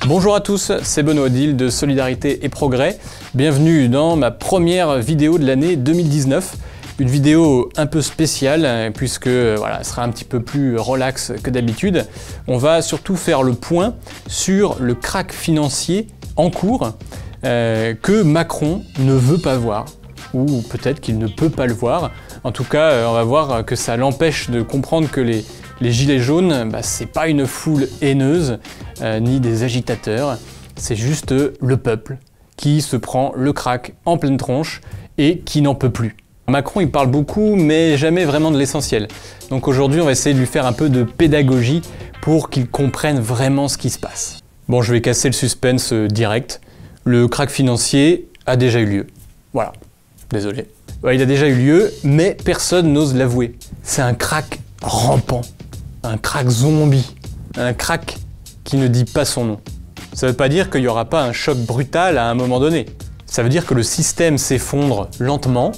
Bonjour à tous, c'est Benoît Odile de Solidarité et Progrès. Bienvenue dans ma première vidéo de l'année 2019. Une vidéo un peu spéciale puisque voilà, elle sera un petit peu plus relax que d'habitude. On va surtout faire le point sur le krach financier en cours que Macron ne veut pas voir. Ou peut-être qu'il ne peut pas le voir. En tout cas, on va voir que ça l'empêche de comprendre que les gilets jaunes, c'est pas une foule haineuse, ni des agitateurs, c'est juste le peuple qui se prend le krach en pleine tronche et qui n'en peut plus. Macron, il parle beaucoup, mais jamais vraiment de l'essentiel. Donc aujourd'hui, on va essayer de lui faire un peu de pédagogie pour qu'il comprenne vraiment ce qui se passe. Bon, je vais casser le suspense direct. Le krach financier a déjà eu lieu. Voilà, désolé. Ouais, il a déjà eu lieu, mais personne n'ose l'avouer. C'est un krach rampant, un krach zombie, un krach qui ne dit pas son nom. Ça ne veut pas dire qu'il n'y aura pas un choc brutal à un moment donné. Ça veut dire que le système s'effondre lentement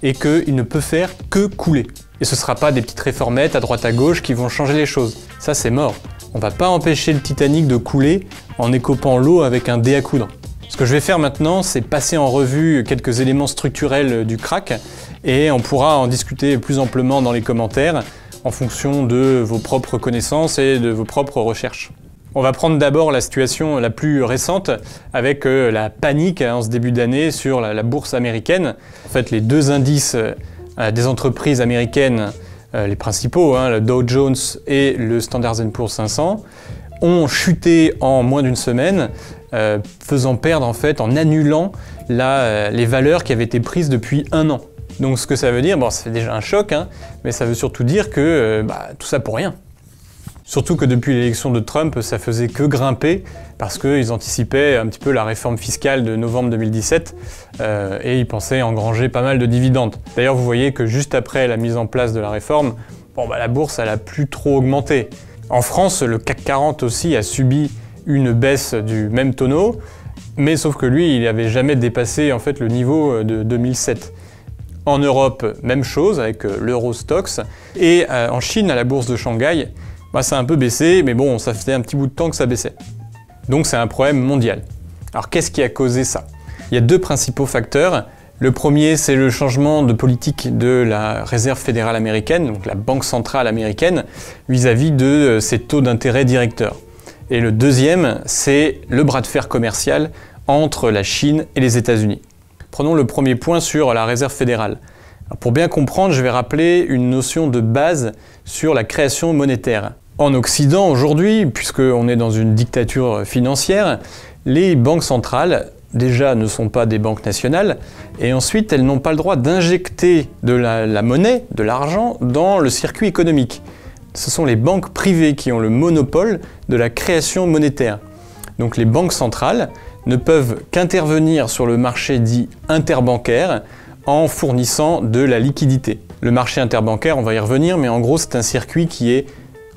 et qu'il ne peut faire que couler. Et ce ne sera pas des petites réformettes à droite à gauche qui vont changer les choses. Ça, c'est mort. On ne va pas empêcher le Titanic de couler en écopant l'eau avec un dé à coudre. Ce que je vais faire maintenant, c'est passer en revue quelques éléments structurels du krach et on pourra en discuter plus amplement dans les commentaires en fonction de vos propres connaissances et de vos propres recherches. On va prendre d'abord la situation la plus récente avec la panique en ce début d'année sur la bourse américaine. En fait, les deux indices des entreprises américaines, les principaux, le Dow Jones et le Standard & Poor's 500, ont chuté en moins d'une semaine, faisant perdre en fait, en annulant les valeurs qui avaient été prises depuis un an. Donc ce que ça veut dire, bon, ça fait déjà un choc, mais ça veut surtout dire que tout ça pour rien. Surtout que depuis l'élection de Trump, ça faisait que grimper parce qu'ils anticipaient un petit peu la réforme fiscale de novembre 2017 et ils pensaient engranger pas mal de dividendes. D'ailleurs, vous voyez que juste après la mise en place de la réforme, la bourse, elle a plus trop augmenté. En France, le CAC 40 aussi a subi une baisse du même tonneau, mais sauf que lui, il n'avait jamais dépassé en fait, le niveau de 2007. En Europe, même chose avec l'Eurostoxx. Et en Chine, à la bourse de Shanghai, ça a un peu baissé, mais bon, ça faisait un petit bout de temps que ça baissait. Donc c'est un problème mondial. Alors qu'est-ce qui a causé ça? Il y a deux principaux facteurs. Le premier, c'est le changement de politique de la Réserve fédérale américaine, donc la Banque centrale américaine, vis-à-vis de ses taux d'intérêt directeurs. Et le deuxième, c'est le bras de fer commercial entre la Chine et les États-Unis. Prenons le premier point sur la Réserve fédérale. Alors pour bien comprendre, je vais rappeler une notion de base sur la création monétaire. En Occident, aujourd'hui, puisqu'on est dans une dictature financière, les banques centrales, déjà, ne sont pas des banques nationales, et ensuite, elles n'ont pas le droit d'injecter de la monnaie, de l'argent, dans le circuit économique. Ce sont les banques privées qui ont le monopole de la création monétaire. Donc les banques centrales ne peuvent qu'intervenir sur le marché dit interbancaire en fournissant de la liquidité. Le marché interbancaire, on va y revenir, mais en gros, c'est un circuit qui est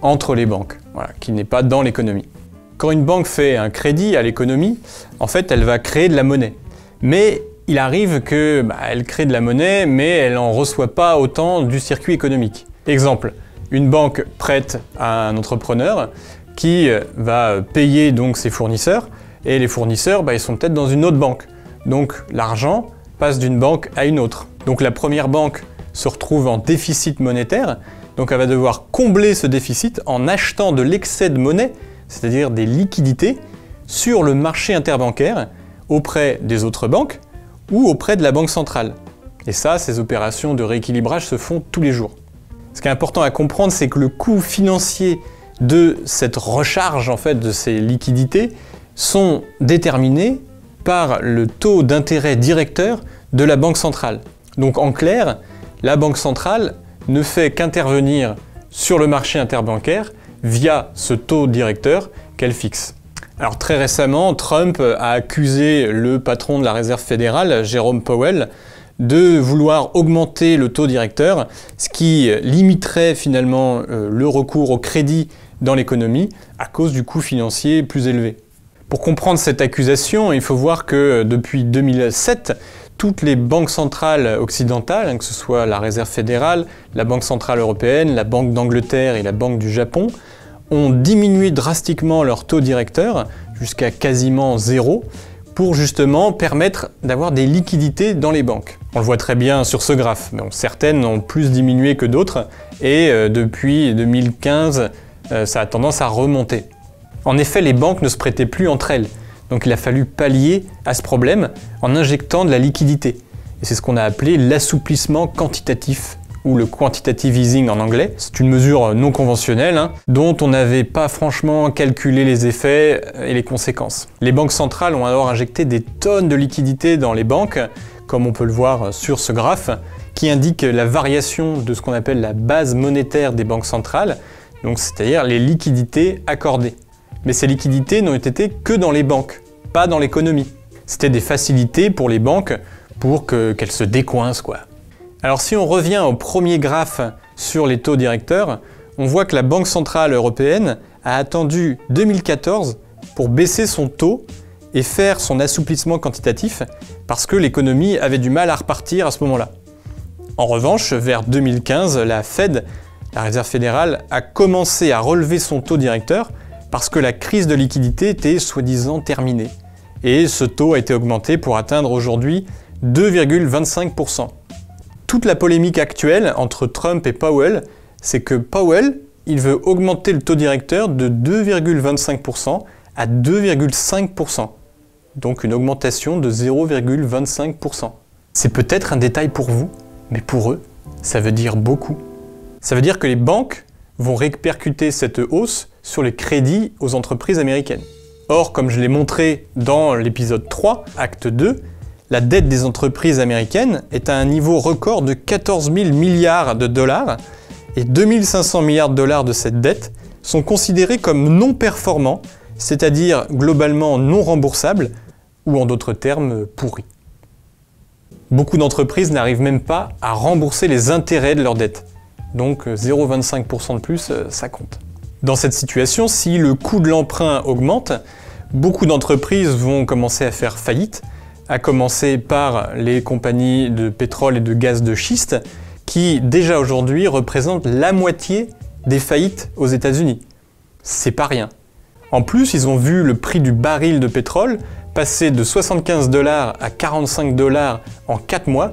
entre les banques, voilà, qui n'est pas dans l'économie. Quand une banque fait un crédit à l'économie, en fait, elle va créer de la monnaie. Mais il arrive qu'elle crée de la monnaie, mais elle n'en reçoit pas autant du circuit économique. Exemple, une banque prête à un entrepreneur qui va payer donc ses fournisseurs, et les fournisseurs, ils sont peut-être dans une autre banque. Donc l'argent passe d'une banque à une autre. Donc la première banque se retrouve en déficit monétaire, donc elle va devoir combler ce déficit en achetant de l'excès de monnaie, c'est-à-dire des liquidités, sur le marché interbancaire auprès des autres banques ou auprès de la banque centrale. Et ça, ces opérations de rééquilibrage se font tous les jours. Ce qui est important à comprendre, c'est que le coût financier de cette recharge en fait, de ces liquidités sont déterminés par le taux d'intérêt directeur de la banque centrale. Donc en clair, la banque centrale ne fait qu'intervenir sur le marché interbancaire via ce taux directeur qu'elle fixe. Alors très récemment, Trump a accusé le patron de la Réserve fédérale, Jerome Powell, de vouloir augmenter le taux directeur, ce qui limiterait finalement le recours au crédit dans l'économie à cause du coût financier plus élevé. Pour comprendre cette accusation, il faut voir que depuis 2007, toutes les banques centrales occidentales, que ce soit la Réserve fédérale, la Banque centrale européenne, la Banque d'Angleterre et la Banque du Japon, ont diminué drastiquement leur taux directeur, jusqu'à quasiment 0, pour justement permettre d'avoir des liquidités dans les banques. On le voit très bien sur ce graphe, mais certaines ont plus diminué que d'autres, et depuis 2015, ça a tendance à remonter. En effet, les banques ne se prêtaient plus entre elles, donc il a fallu pallier à ce problème en injectant de la liquidité. Et c'est ce qu'on a appelé l'assouplissement quantitatif, ou le quantitative easing en anglais. C'est une mesure non conventionnelle, dont on n'avait pas franchement calculé les effets et les conséquences. Les banques centrales ont alors injecté des tonnes de liquidités dans les banques, comme on peut le voir sur ce graphe, qui indique la variation de ce qu'on appelle la base monétaire des banques centrales, donc c'est-à-dire les liquidités accordées. Mais ces liquidités n'ont été que dans les banques, pas dans l'économie. C'était des facilités pour les banques pour qu'elles se décoincent, quoi. Alors si on revient au premier graphe sur les taux directeurs, on voit que la Banque Centrale Européenne a attendu 2014 pour baisser son taux et faire son assouplissement quantitatif parce que l'économie avait du mal à repartir à ce moment-là. En revanche, vers 2015, la Fed, la Réserve fédérale, a commencé à relever son taux directeur parce que la crise de liquidité était soi-disant terminée. Et ce taux a été augmenté pour atteindre aujourd'hui 2,25%. Toute la polémique actuelle entre Trump et Powell, c'est que Powell, il veut augmenter le taux directeur de 2,25% à 2,5%. Donc une augmentation de 0,25%. C'est peut-être un détail pour vous, mais pour eux, ça veut dire beaucoup. Ça veut dire que les banques vont répercuter cette hausse sur les crédits aux entreprises américaines. Or, comme je l'ai montré dans l'épisode 3, acte 2, la dette des entreprises américaines est à un niveau record de 14 000 milliards de dollars et 2 500 milliards de dollars de cette dette sont considérés comme non performants, c'est-à-dire globalement non remboursables ou en d'autres termes pourris. Beaucoup d'entreprises n'arrivent même pas à rembourser les intérêts de leur dette. Donc 0,25% de plus, ça compte. Dans cette situation, si le coût de l'emprunt augmente, beaucoup d'entreprises vont commencer à faire faillite, à commencer par les compagnies de pétrole et de gaz de schiste, qui déjà aujourd'hui représentent la moitié des faillites aux États-Unis. C'est pas rien. En plus, ils ont vu le prix du baril de pétrole passer de 75 $ à 45 $ en 4 mois,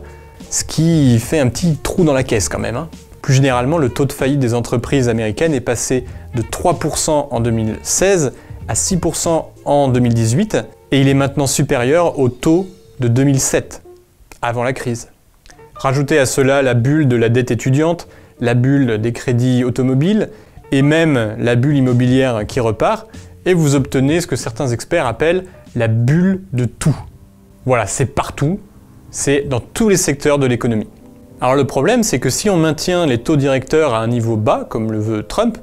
ce qui fait un petit trou dans la caisse quand même. Plus généralement, le taux de faillite des entreprises américaines est passé de 3% en 2016 à 6% en 2018, et il est maintenant supérieur au taux de 2007, avant la crise. Rajoutez à cela la bulle de la dette étudiante, la bulle des crédits automobiles, et même la bulle immobilière qui repart, et vous obtenez ce que certains experts appellent la bulle de tout. Voilà, c'est partout, c'est dans tous les secteurs de l'économie. Alors le problème, c'est que si on maintient les taux directeurs à un niveau bas, comme le veut Trump,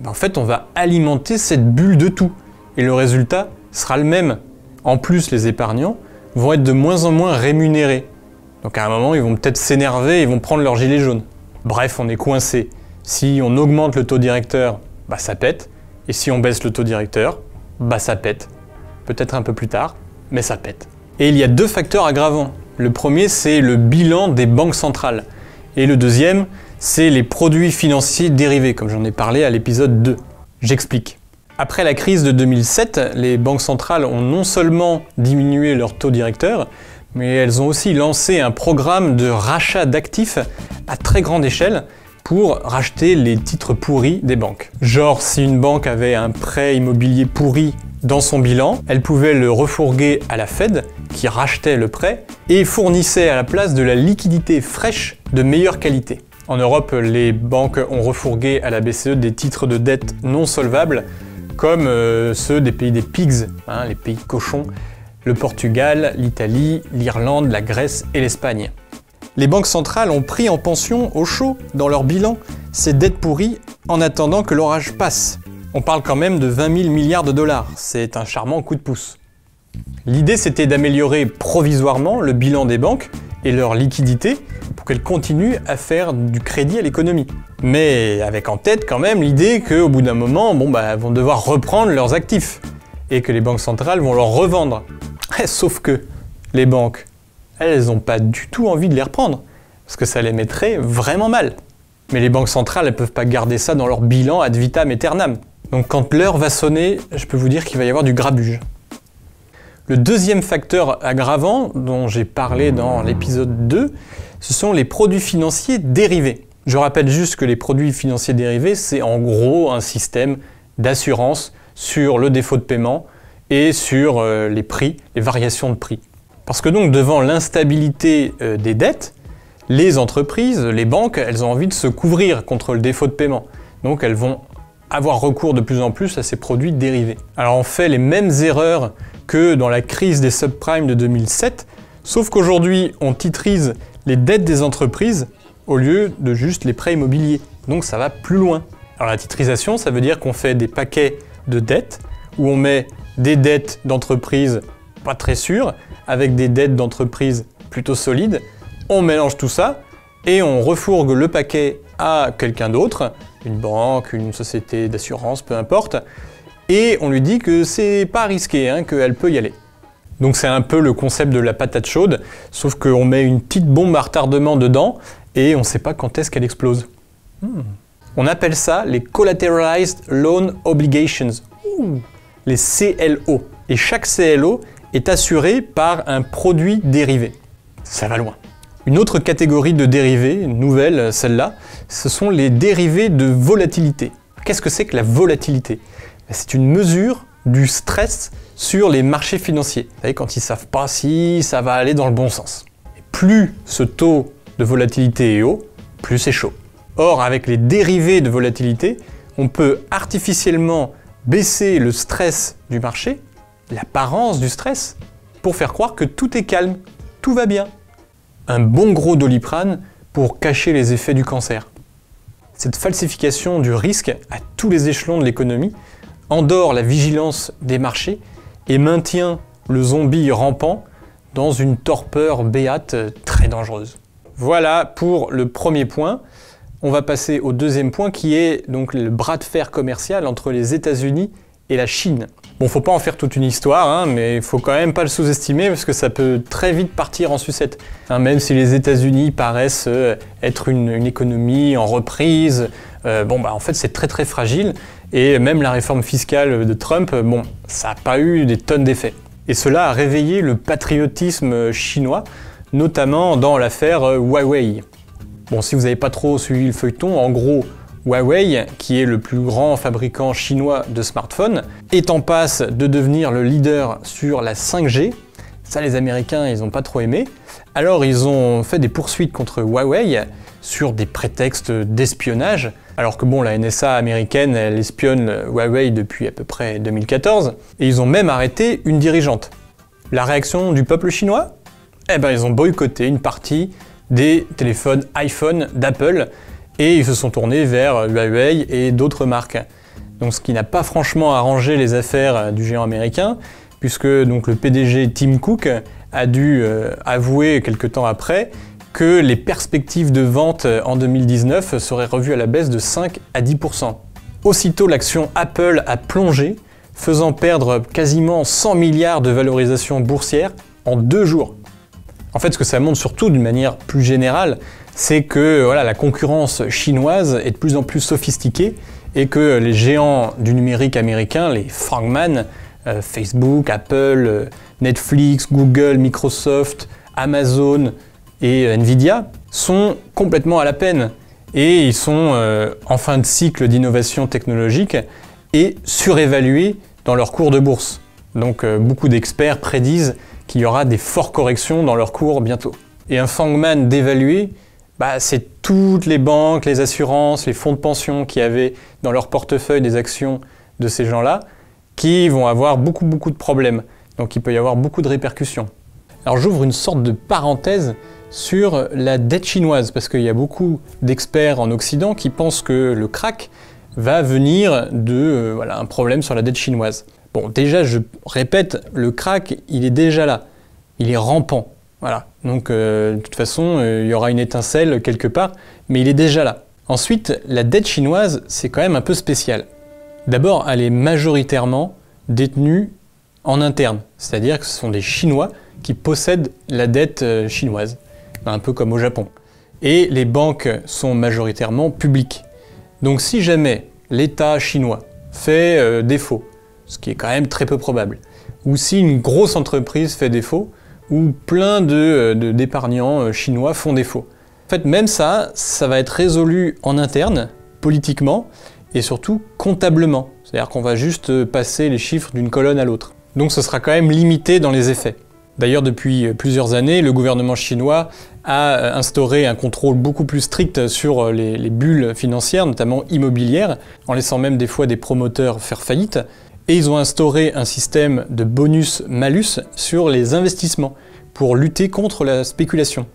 en fait on va alimenter cette bulle de tout, et le résultat sera le même. En plus, les épargnants vont être de moins en moins rémunérés. Donc à un moment, ils vont peut-être s'énerver et ils vont prendre leur gilet jaune. Bref, on est coincé. Si on augmente le taux directeur, bah ça pète. Et si on baisse le taux directeur, bah ça pète. Peut-être un peu plus tard, mais ça pète. Et il y a deux facteurs aggravants. Le premier, c'est le bilan des banques centrales. Et le deuxième, c'est les produits financiers dérivés, comme j'en ai parlé à l'épisode 2. J'explique. Après la crise de 2007, les banques centrales ont non seulement diminué leur taux directeur, mais elles ont aussi lancé un programme de rachat d'actifs à très grande échelle pour racheter les titres pourris des banques. Genre, si une banque avait un prêt immobilier pourri dans son bilan, elle pouvait le refourguer à la Fed, qui rachetait le prêt, et fournissait à la place de la liquidité fraîche de meilleure qualité. En Europe, les banques ont refourgué à la BCE des titres de dette non solvables, comme ceux des pays des pigs, les pays cochons, le Portugal, l'Italie, l'Irlande, la Grèce et l'Espagne. Les banques centrales ont pris en pension au chaud dans leur bilan ces dettes pourries en attendant que l'orage passe. On parle quand même de 20 000 milliards de dollars, c'est un charmant coup de pouce. L'idée c'était d'améliorer provisoirement le bilan des banques et leur liquidité pour qu'elles continuent à faire du crédit à l'économie. Mais avec en tête quand même l'idée qu'au bout d'un moment, elles vont devoir reprendre leurs actifs et que les banques centrales vont leur revendre. Sauf que les banques, elles n'ont pas du tout envie de les reprendre parce que ça les mettrait vraiment mal. Mais les banques centrales, elles ne peuvent pas garder ça dans leur bilan ad vitam aeternam. Donc quand l'heure va sonner, je peux vous dire qu'il va y avoir du grabuge. Le deuxième facteur aggravant dont j'ai parlé dans l'épisode 2, ce sont les produits financiers dérivés. Je rappelle juste que les produits financiers dérivés, c'est en gros un système d'assurance sur le défaut de paiement et sur les prix, les variations de prix. Parce que donc devant l'instabilité des dettes, les entreprises, les banques, elles ont envie de se couvrir contre le défaut de paiement. Donc elles vont avoir recours de plus en plus à ces produits dérivés. Alors on fait les mêmes erreurs que dans la crise des subprimes de 2007, sauf qu'aujourd'hui on titrise les dettes des entreprises au lieu de juste les prêts immobiliers. Donc ça va plus loin. Alors la titrisation, ça veut dire qu'on fait des paquets de dettes où on met des dettes d'entreprises pas très sûres avec des dettes d'entreprises plutôt solides. On mélange tout ça et on refourgue le paquet à quelqu'un d'autre, une banque, une société d'assurance, peu importe, et on lui dit que c'est pas risqué, hein, qu'elle peut y aller. Donc c'est un peu le concept de la patate chaude, sauf qu'on met une petite bombe à retardement dedans et on ne sait pas quand est-ce qu'elle explose. On appelle ça les Collateralized Loan Obligations, les CLO. Et chaque CLO est assuré par un produit dérivé. Ça va loin. Une autre catégorie de dérivés, nouvelle celle-là, ce sont les dérivés de volatilité. Qu'est-ce que c'est que la volatilité? C'est une mesure du stress sur les marchés financiers. Vous savez, quand ils ne savent pas si ça va aller dans le bon sens. Et plus ce taux de volatilité est haut, plus c'est chaud. Or, avec les dérivés de volatilité, on peut artificiellement baisser le stress du marché, l'apparence du stress, pour faire croire que tout est calme, tout va bien. Un bon gros Doliprane pour cacher les effets du cancer. Cette falsification du risque à tous les échelons de l'économie endort la vigilance des marchés et maintient le zombie rampant dans une torpeur béate très dangereuse. Voilà pour le premier point. On va passer au deuxième point qui est donc le bras de fer commercial entre les États-Unis et la Chine. Bon, faut pas en faire toute une histoire, hein, mais il faut quand même pas le sous-estimer parce que ça peut très vite partir en sucette. Hein, même si les États-Unis paraissent être une économie en reprise, en fait c'est très fragile et même la réforme fiscale de Trump, ça n'a pas eu des tonnes d'effets. Et cela a réveillé le patriotisme chinois, notamment dans l'affaire Huawei. Bon, si vous n'avez pas trop suivi le feuilleton, en gros, Huawei, qui est le plus grand fabricant chinois de smartphones, est en passe de devenir le leader sur la 5G. Ça, les Américains, ils n'ont pas trop aimé. Alors, ils ont fait des poursuites contre Huawei sur des prétextes d'espionnage. Alors que bon, la NSA américaine, elle espionne Huawei depuis à peu près 2014. Et ils ont même arrêté une dirigeante. La réaction du peuple chinois? Ils ont boycotté une partie des téléphones iPhone d'Apple et ils se sont tournés vers Huawei et d'autres marques. Donc ce qui n'a pas franchement arrangé les affaires du géant américain, puisque donc le PDG Tim Cook a dû avouer quelque temps après que les perspectives de vente en 2019 seraient revues à la baisse de 5 à 10%. Aussitôt, l'action Apple a plongé, faisant perdre quasiment 100 milliards de valorisation boursière en 2 jours. En fait, ce que ça montre surtout d'une manière plus générale, c'est que la concurrence chinoise est de plus en plus sophistiquée et que les géants du numérique américain, les frangman, Facebook, Apple, Netflix, Google, Microsoft, Amazon et Nvidia, sont complètement à la peine. Et ils sont en fin de cycle d'innovation technologique et surévalués dans leur cours de bourse. Donc beaucoup d'experts prédisent qu'il y aura des fortes corrections dans leur cours bientôt. Et un Fangman dévalué, c'est toutes les banques, les assurances, les fonds de pension qui avaient dans leur portefeuille des actions de ces gens-là, qui vont avoir beaucoup de problèmes. Donc il peut y avoir beaucoup de répercussions. Alors j'ouvre une sorte de parenthèse sur la dette chinoise, parce qu'il y a beaucoup d'experts en Occident qui pensent que le krach va venir de un problème sur la dette chinoise. Bon, déjà, je répète, le krach, il est déjà là. Il est rampant. Voilà. Donc, de toute façon, il y aura une étincelle quelque part, mais il est déjà là. Ensuite, la dette chinoise, c'est quand même un peu spécial. D'abord, elle est majoritairement détenue en interne. C'est-à-dire que ce sont des Chinois qui possèdent la dette chinoise. Un peu comme au Japon. Et les banques sont majoritairement publiques. Donc, si jamais l'État chinois fait défaut, ce qui est quand même très peu probable, ou si une grosse entreprise fait défaut, ou plein d'épargnants chinois font défaut. En fait, même ça va être résolu en interne, politiquement, et surtout comptablement. C'est-à-dire qu'on va juste passer les chiffres d'une colonne à l'autre. Donc ce sera quand même limité dans les effets. D'ailleurs, depuis plusieurs années, le gouvernement chinois a instauré un contrôle beaucoup plus strict sur les bulles financières, notamment immobilières, en laissant même des fois des promoteurs faire faillite. Et ils ont instauré un système de bonus-malus sur les investissements pour lutter contre la spéculation.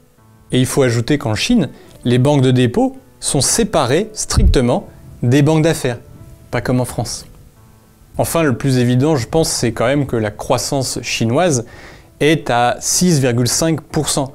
Et il faut ajouter qu'en Chine, les banques de dépôt sont séparées strictement des banques d'affaires, pas comme en France. Enfin, le plus évident, je pense, c'est quand même que la croissance chinoise est à 6,5%.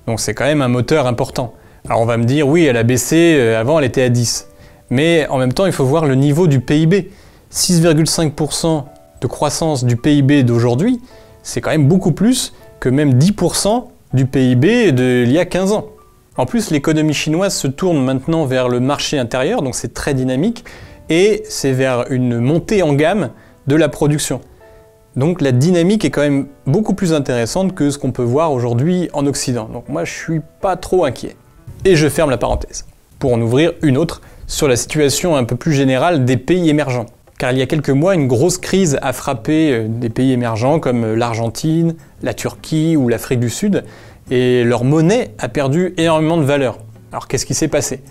Donc c'est quand même un moteur important. Alors on va me dire, oui, elle a baissé, avant elle était à 10. Mais en même temps, il faut voir le niveau du PIB. 6,5% de croissance du PIB d'aujourd'hui, c'est quand même beaucoup plus que même 10% du PIB d'il y a 15 ans. En plus, l'économie chinoise se tourne maintenant vers le marché intérieur, donc c'est très dynamique, et c'est vers une montée en gamme de la production. Donc la dynamique est quand même beaucoup plus intéressante que ce qu'on peut voir aujourd'hui en Occident. Donc moi, je suis pas trop inquiet. Et je ferme la parenthèse, pour en ouvrir une autre sur la situation un peu plus générale des pays émergents. Car il y a quelques mois, une grosse crise a frappé des pays émergents comme l'Argentine, la Turquie ou l'Afrique du Sud, et leur monnaie a perdu énormément de valeur. Alors qu'est-ce qui s'est passé?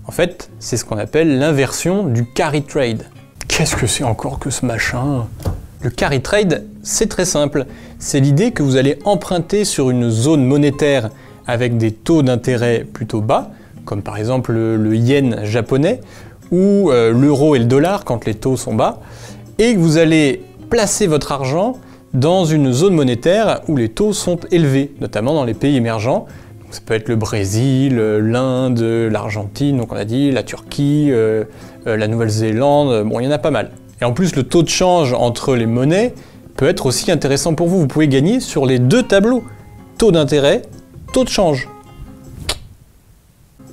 En fait, c'est ce qu'on appelle l'inversion du carry trade. Qu'est-ce que c'est encore que ce machin? Le carry trade, c'est très simple. C'est l'idée que vous allez emprunter sur une zone monétaire avec des taux d'intérêt plutôt bas, comme par exemple le yen japonais, ou l'euro et le dollar quand les taux sont bas, et que vous allez placer votre argent dans une zone monétaire où les taux sont élevés, notamment dans les pays émergents. Donc, ça peut être le Brésil, l'Inde, l'Argentine, donc on a dit, la Turquie, la Nouvelle-Zélande, bon, il y en a pas mal. Et en plus, le taux de change entre les monnaies peut être aussi intéressant pour vous. Vous pouvez gagner sur les deux tableaux. Taux d'intérêt, taux de change.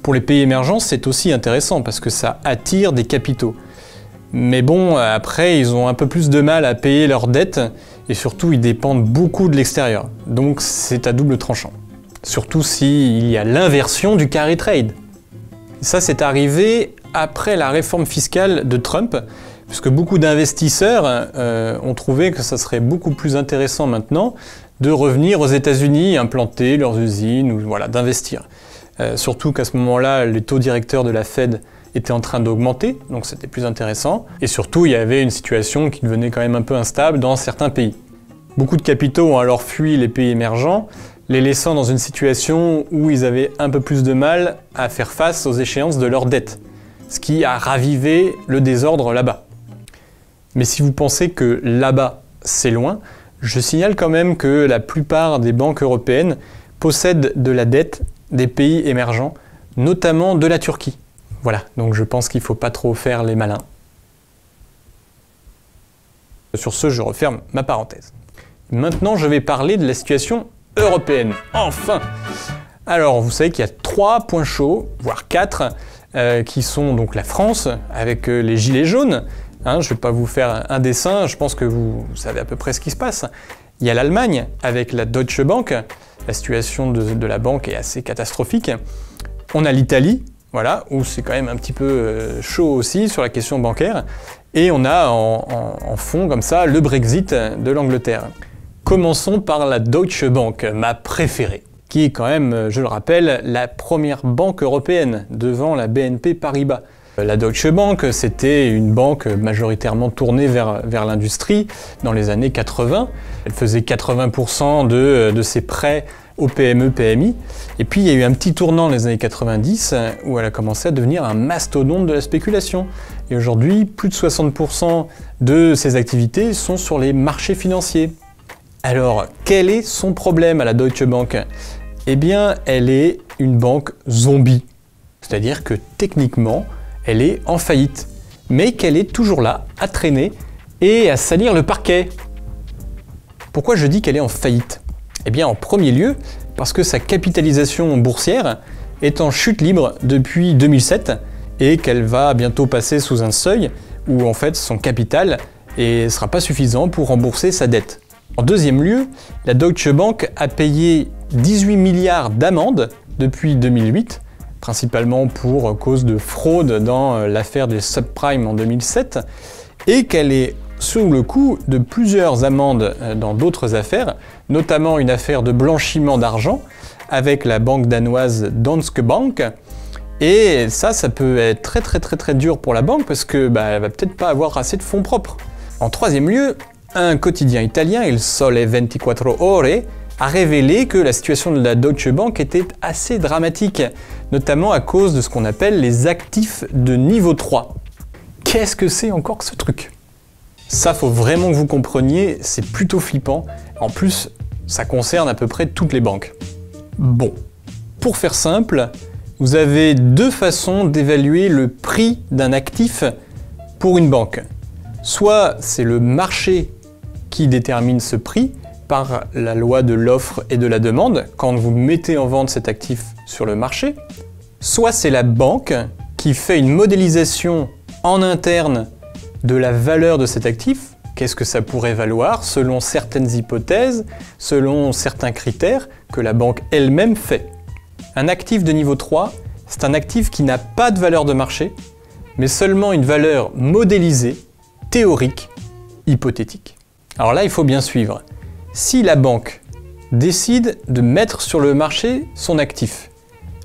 Pour les pays émergents, c'est aussi intéressant parce que ça attire des capitaux. Mais bon, après, ils ont un peu plus de mal à payer leurs dettes et surtout, ils dépendent beaucoup de l'extérieur. Donc, c'est à double tranchant. Surtout s'il y a l'inversion du carry trade. Ça, c'est arrivé après la réforme fiscale de Trump, puisque beaucoup d'investisseurs ont trouvé que ça serait beaucoup plus intéressant maintenant de revenir aux États-Unis, implanter leurs usines, ou voilà, d'investir. Surtout qu'à ce moment-là, les taux directeurs de la Fed étaient en train d'augmenter, donc c'était plus intéressant. Et surtout, il y avait une situation qui devenait quand même un peu instable dans certains pays. Beaucoup de capitaux ont alors fui les pays émergents, les laissant dans une situation où ils avaient un peu plus de mal à faire face aux échéances de leurs dettes, ce qui a ravivé le désordre là-bas. Mais si vous pensez que là-bas, c'est loin, je signale quand même que la plupart des banques européennes possèdent de la dette des pays émergents, notamment de la Turquie. Voilà, donc je pense qu'il ne faut pas trop faire les malins. Sur ce, je referme ma parenthèse. Maintenant, je vais parler de la situation européenne. Enfin! Alors, vous savez qu'il y a 3 points chauds, voire 4, qui sont donc la France, avec les gilets jaunes. Hein, je ne vais pas vous faire un dessin, je pense que vous savez à peu près ce qui se passe. Il y a l'Allemagne, avec la Deutsche Bank. La situation de la banque est assez catastrophique. On a l'Italie, voilà, où c'est quand même un petit peu chaud aussi sur la question bancaire. Et on a en fond, comme ça, le Brexit de l'Angleterre. Commençons par la Deutsche Bank, ma préférée, qui est quand même, je le rappelle, la première banque européenne, devant la BNP Paribas. La Deutsche Bank, c'était une banque majoritairement tournée vers l'industrie dans les années 80. Elle faisait 80% de ses prêts aux PME-PMI. Et puis il y a eu un petit tournant dans les années 90 où elle a commencé à devenir un mastodonte de la spéculation. Et aujourd'hui, plus de 60% de ses activités sont sur les marchés financiers. Alors, quel est son problème à la Deutsche Bank? Eh bien, elle est une banque zombie. C'est-à-dire que techniquement, elle est en faillite, mais qu'elle est toujours là, à traîner et à salir le parquet. Pourquoi je dis qu'elle est en faillite? Eh bien, en premier lieu, parce que sa capitalisation boursière est en chute libre depuis 2007 et qu'elle va bientôt passer sous un seuil où en fait son capital ne sera pas suffisant pour rembourser sa dette. En deuxième lieu, la Deutsche Bank a payé 18 milliards d'amendes depuis 2008, principalement pour cause de fraude dans l'affaire des subprimes en 2007, et qu'elle est sous le coup de plusieurs amendes dans d'autres affaires, notamment une affaire de blanchiment d'argent avec la banque danoise Danske Bank. Et ça peut être très dur pour la banque parce que elle va peut-être pas avoir assez de fonds propres. En troisième lieu, un quotidien italien, Il Sole 24 Ore, a révélé que la situation de la Deutsche Bank était assez dramatique, notamment à cause de ce qu'on appelle les actifs de niveau 3. Qu'est-ce que c'est encore que ce truc? Ça, faut vraiment que vous compreniez, c'est plutôt flippant. En plus, ça concerne à peu près toutes les banques. Bon, pour faire simple, vous avez deux façons d'évaluer le prix d'un actif pour une banque. Soit c'est le marché qui détermine ce prix par la loi de l'offre et de la demande quand vous mettez en vente cet actif sur le marché. Soit c'est la banque qui fait une modélisation en interne de la valeur de cet actif. Qu'est-ce que ça pourrait valoir selon certaines hypothèses, selon certains critères que la banque elle-même fait. Un actif de niveau 3, c'est un actif qui n'a pas de valeur de marché, mais seulement une valeur modélisée, théorique, hypothétique. Alors là, il faut bien suivre. Si la banque décide de mettre sur le marché son actif,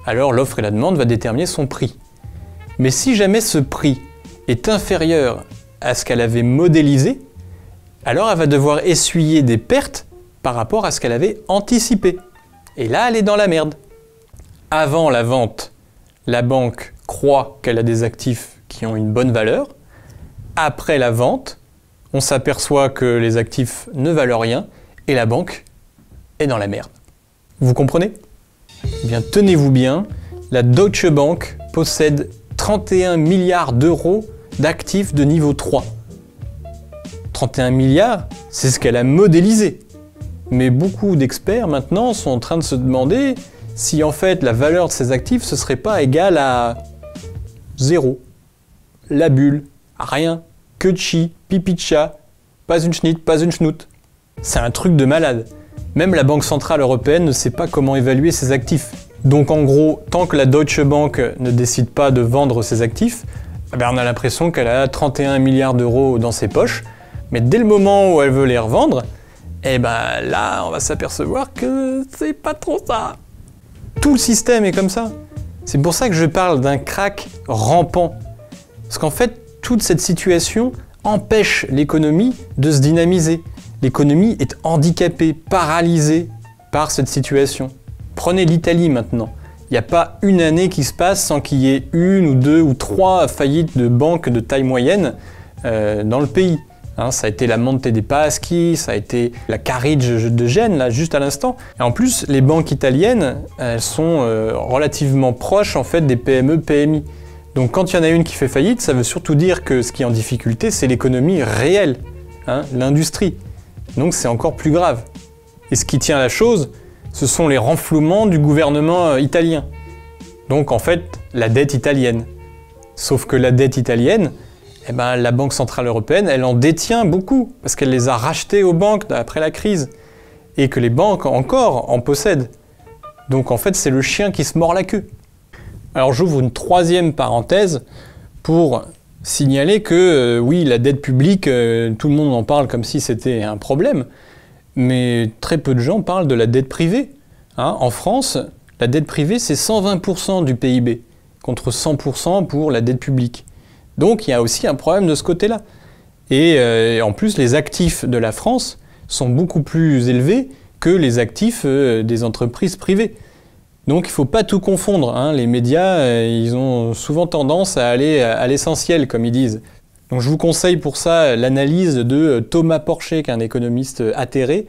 alors l'offre et la demande va déterminer son prix. Mais si jamais ce prix est inférieur à ce qu'elle avait modélisé, alors elle va devoir essuyer des pertes par rapport à ce qu'elle avait anticipé. Et là, elle est dans la merde. Avant la vente, la banque croit qu'elle a des actifs qui ont une bonne valeur. Après la vente, on s'aperçoit que les actifs ne valent rien et la banque est dans la merde. Vous comprenez? Eh bien, tenez-vous bien, la Deutsche Bank possède 31 milliards d'euros d'actifs de niveau 3. 31 milliards, c'est ce qu'elle a modélisé. Mais beaucoup d'experts maintenant sont en train de se demander si en fait la valeur de ces actifs ne serait pas égale à 0. La bulle, rien, que de chi, pipi de chat, pas une schnitt, pas une schnout. C'est un truc de malade. Même la Banque Centrale Européenne ne sait pas comment évaluer ses actifs. Donc en gros, tant que la Deutsche Bank ne décide pas de vendre ses actifs, on a l'impression qu'elle a 31 milliards d'euros dans ses poches, mais dès le moment où elle veut les revendre, là, on va s'apercevoir que c'est pas trop ça. Tout le système est comme ça. C'est pour ça que je parle d'un krach rampant. Parce qu'en fait, toute cette situation empêche l'économie de se dynamiser. L'économie est handicapée, paralysée par cette situation. Prenez l'Italie maintenant. Il n'y a pas une année qui se passe sans qu'il y ait une ou deux ou trois faillites de banques de taille moyenne dans le pays. Ça a été la Monte dei Paschi, ça a été la Carige de Gênes, là, juste à l'instant. Et en plus, les banques italiennes, elles sont relativement proches en fait, des PME, PMI. Donc quand il y en a une qui fait faillite, ça veut surtout dire que ce qui est en difficulté, c'est l'économie réelle, l'industrie. Donc c'est encore plus grave. Et ce qui tient la chose, ce sont les renflouements du gouvernement italien. Donc en fait, la dette italienne. Sauf que la dette italienne, la Banque Centrale Européenne, elle en détient beaucoup, parce qu'elle les a rachetés aux banques après la crise, et que les banques encore en possèdent. Donc en fait, c'est le chien qui se mord la queue. Alors j'ouvre une troisième parenthèse pour signaler que oui, la dette publique, tout le monde en parle comme si c'était un problème, mais très peu de gens parlent de la dette privée. En France, la dette privée, c'est 120% du PIB, contre 100% pour la dette publique. Donc il y a aussi un problème de ce côté-là. Et en plus, les actifs de la France sont beaucoup plus élevés que les actifs des entreprises privées. Donc il ne faut pas tout confondre. Les médias, ils ont souvent tendance à aller à l'essentiel, comme ils disent. Donc je vous conseille pour ça l'analyse de Thomas Porcher, qui est un économiste atterré,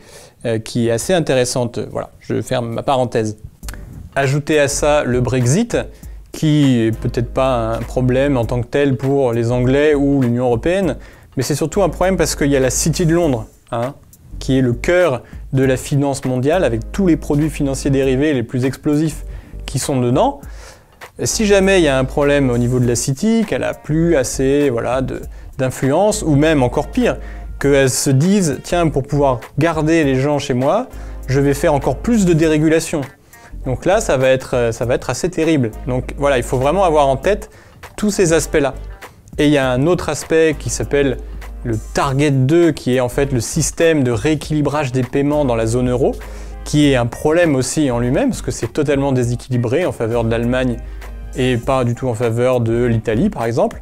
qui est assez intéressante. Voilà, je ferme ma parenthèse. Ajoutez à ça le Brexit, qui est peut-être pas un problème en tant que tel pour les Anglais ou l'Union européenne, mais c'est surtout un problème parce qu'il y a la City de Londres, qui est le cœur de la finance mondiale, avec tous les produits financiers dérivés les plus explosifs qui sont dedans. Et si jamais il y a un problème au niveau de la City, qu'elle n'a plus assez d'influence, ou même encore pire, qu'elles se disent « Tiens, pour pouvoir garder les gens chez moi, je vais faire encore plus de dérégulation ». Donc là, ça va être assez terrible. Donc voilà, il faut vraiment avoir en tête tous ces aspects-là. Et il y a un autre aspect qui s'appelle le Target 2, qui est en fait le système de rééquilibrage des paiements dans la zone euro, qui est un problème aussi en lui-même, parce que c'est totalement déséquilibré en faveur de l'Allemagne et pas du tout en faveur de l'Italie, par exemple.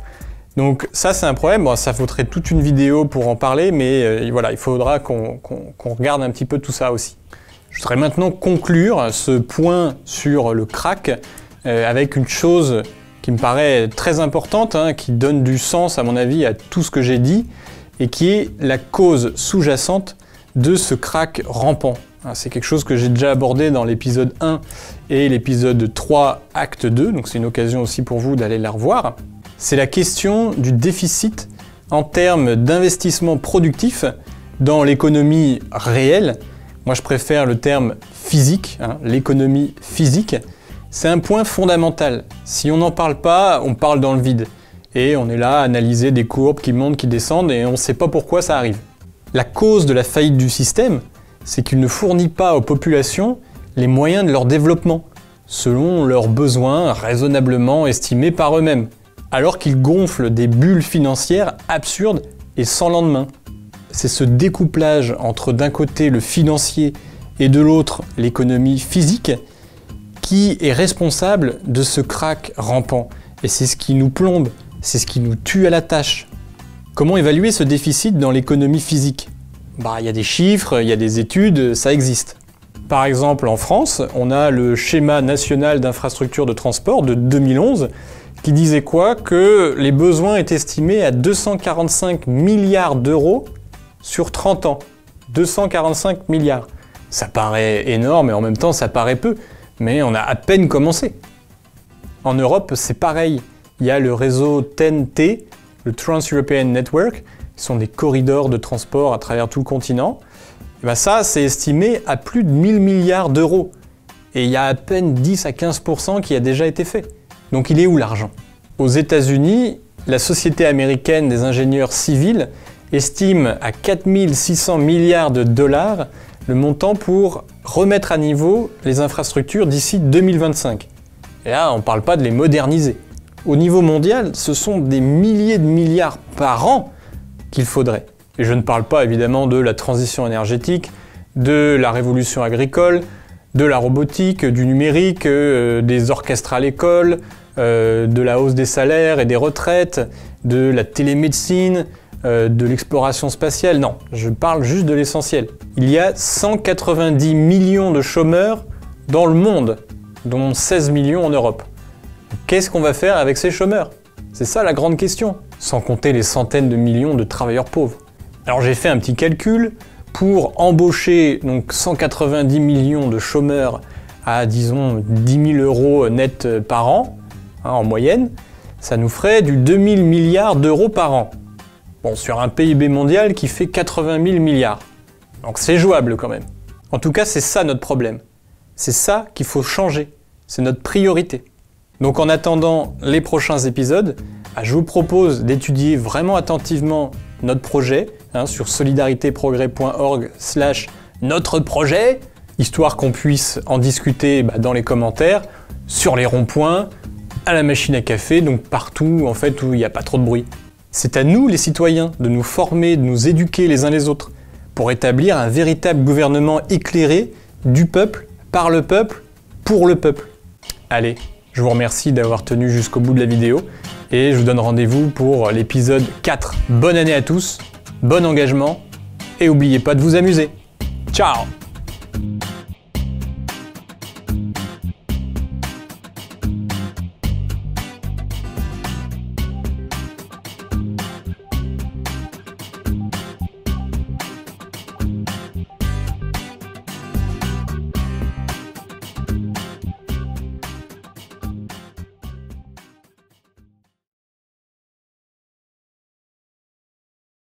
Donc ça, c'est un problème. Bon, ça faudrait toute une vidéo pour en parler, mais voilà, il faudra qu'on regarde un petit peu tout ça aussi. Je voudrais maintenant conclure ce point sur le krach avec une chose qui me paraît très importante, hein, qui donne du sens, à mon avis, à tout ce que j'ai dit, et qui est la cause sous-jacente de ce krach rampant. C'est quelque chose que j'ai déjà abordé dans l'épisode 1 et l'épisode 3, acte 2, donc c'est une occasion aussi pour vous d'aller la revoir. C'est la question du déficit en termes d'investissement productif dans l'économie réelle. Moi, je préfère le terme physique, hein, l'économie physique. C'est un point fondamental. Si on n'en parle pas, on parle dans le vide. Et on est là à analyser des courbes qui montent, qui descendent, et on ne sait pas pourquoi ça arrive. La cause de la faillite du système, c'est qu'il ne fournit pas aux populations les moyens de leur développement, selon leurs besoins raisonnablement estimés par eux-mêmes, alors qu'ils gonflent des bulles financières absurdes et sans lendemain. C'est ce découplage entre d'un côté le financier et de l'autre l'économie physique qui est responsable de ce krach rampant. Et c'est ce qui nous plombe, c'est ce qui nous tue à la tâche. Comment évaluer ce déficit dans l'économie physique ? Il y a des chiffres, il y a des études, ça existe. Par exemple, en France, on a le schéma national d'infrastructure de transport de 2011 qui disait quoi ? Que les besoins étaient estimés à 245 milliards d'euros sur 30 ans. 245 milliards. Ça paraît énorme et en même temps ça paraît peu, mais on a à peine commencé. En Europe, c'est pareil. Il y a le réseau TEN-T, le Trans-European Network, qui sont des corridors de transport à travers tout le continent. Et ça, c'est estimé à plus de 1000 milliards d'euros. Et il y a à peine 10 à 15% qui a déjà été fait. Donc il est où l'argent ? Aux États-Unis, la Société américaine des ingénieurs civils estime à 4600 milliards de dollars le montant pour remettre à niveau les infrastructures d'ici 2025. Et là, on ne parle pas de les moderniser. Au niveau mondial, ce sont des milliers de milliards par an qu'il faudrait. Et je ne parle pas évidemment de la transition énergétique, de la révolution agricole, de la robotique, du numérique, des orchestres à l'école, de la hausse des salaires et des retraites, de la télémédecine, de l'exploration spatiale. Non, je parle juste de l'essentiel. Il y a 190 millions de chômeurs dans le monde, dont 16 millions en Europe. Qu'est-ce qu'on va faire avec ces chômeurs? C'est ça la grande question, sans compter les centaines de millions de travailleurs pauvres. Alors j'ai fait un petit calcul, pour embaucher donc 190 millions de chômeurs à disons 10 000 euros net par an, en moyenne, ça nous ferait du 2000 milliards d'euros par an. Bon, sur un PIB mondial qui fait 80 000 milliards. Donc c'est jouable quand même. En tout cas, c'est ça notre problème. C'est ça qu'il faut changer. C'est notre priorité. Donc en attendant les prochains épisodes, je vous propose d'étudier vraiment attentivement notre projet sur solidaritéprogrès.org/notre projet, histoire qu'on puisse en discuter dans les commentaires, sur les ronds-points, à la machine à café, donc partout en fait où il n'y a pas trop de bruit. C'est à nous les citoyens de nous former, de nous éduquer les uns les autres, pour établir un véritable gouvernement éclairé du peuple, par le peuple, pour le peuple. Allez, je vous remercie d'avoir tenu jusqu'au bout de la vidéo et je vous donne rendez-vous pour l'épisode 4. Bonne année à tous, bon engagement et n'oubliez pas de vous amuser. Ciao!